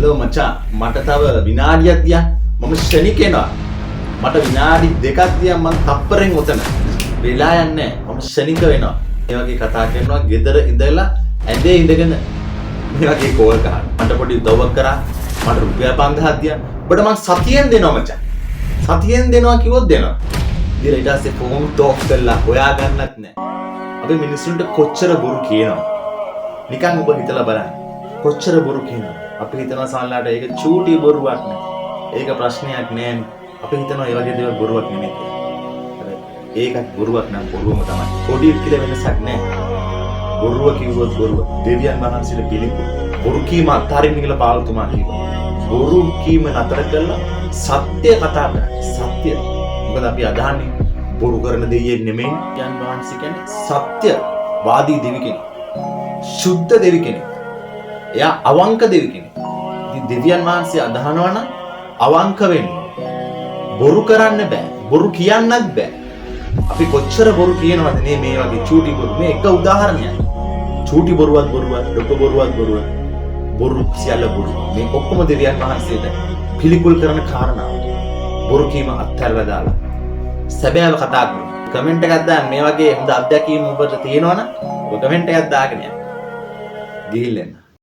Hello මචං මට තව විනාඩියක් තියන්න. මම ශනික එනවා. මට විනාඩි දෙකක් තියන්න මම තප්පරෙන් උතන. වෙලා යන්නේ නැහැ. මම ශනික වෙනවා. මේ වගේ කතා කරනවා ගෙදර ඉඳලා ඇඳේ ඉඳගෙන මේ වගේ කෝල් ගන්න. මට පොඩි උදව්වක් කරා. මට රුපියල් 5000ක් තියන්න. ඔබට මම සතියෙන් දෙනවා මචං. සතියෙන් දෙනවා කිව්වොත් දෙනවා. ඊට පස්සේ ෆෝන් ටෝක් කරලා හොයා ගන්නත් නැහැ. අපි මිනිස්සුන්ට කොච්චර බොරු කියනවා. නිකන් ඔබ හිතලා බලන්න. කොච්චර බොරු කියනවා. අපි හිතනවා සමහරවිට ඒක චූටි බොරුවක් නේ. ඒක ප්‍රශ්නයක් නෑනේ. අපි හිතනවා ඒ වගේ දේවල් බොරුවක් නෙමෙයි කියලා. ඒකත් බොරුවක් නම් බොරුවම තමයි. පොඩි කියලා වෙනසක් නෑ. බොරුව කිව්වොත් බොරුව. දෙවියන් වහන්සේට පිළිකුල්. බොරු කීම අත්හරින්න කියලා පාවතුමා කිව්වා. බොරු කීම නතර කරලා සත්‍ය කතා කරන්න. සත්‍ය. මොකද අපි අදහන්නේ බොරු කරන දෙවියෙක් නෙමෙයි. යන් වහන්සේ කියන්නේ සත්‍ය වාදී දෙවි කෙනෙක්. සුද්ධ දෙවි කෙනෙක්. එයා අවංක දෙවි කෙනෙක්. ඉතින් දෙවියන් වහන්සේ අදහනවා නම් අවංක වෙන්න. බොරු කරන්න බෑ. බොරු කියන්නත් බෑ. අපි කොච්චර බොරු කියනවද මේ වගේ චූටි බොරු. මේ එක උදාහරණයක්. චූටි බොරුවක් බොරුවක්, ලොකු බොරුවක් බොරුවක්. බොරු සියල්ල බොරු. මේ ඔක්කොම දෙවියන් වහන්සේට පිළිකුල් කරන කාරණා. බොරු කීම අත්හැරලා දාලා සැබෑව කතා කරමු. කමෙන්ට් එකක් දාන්න මේ වගේ හොඳ අත්දැකීම් ඔබට තියෙනවනම් ඔය කමෙන්ට් එකක් දාගෙන යන්න. ගිහින් එන්න.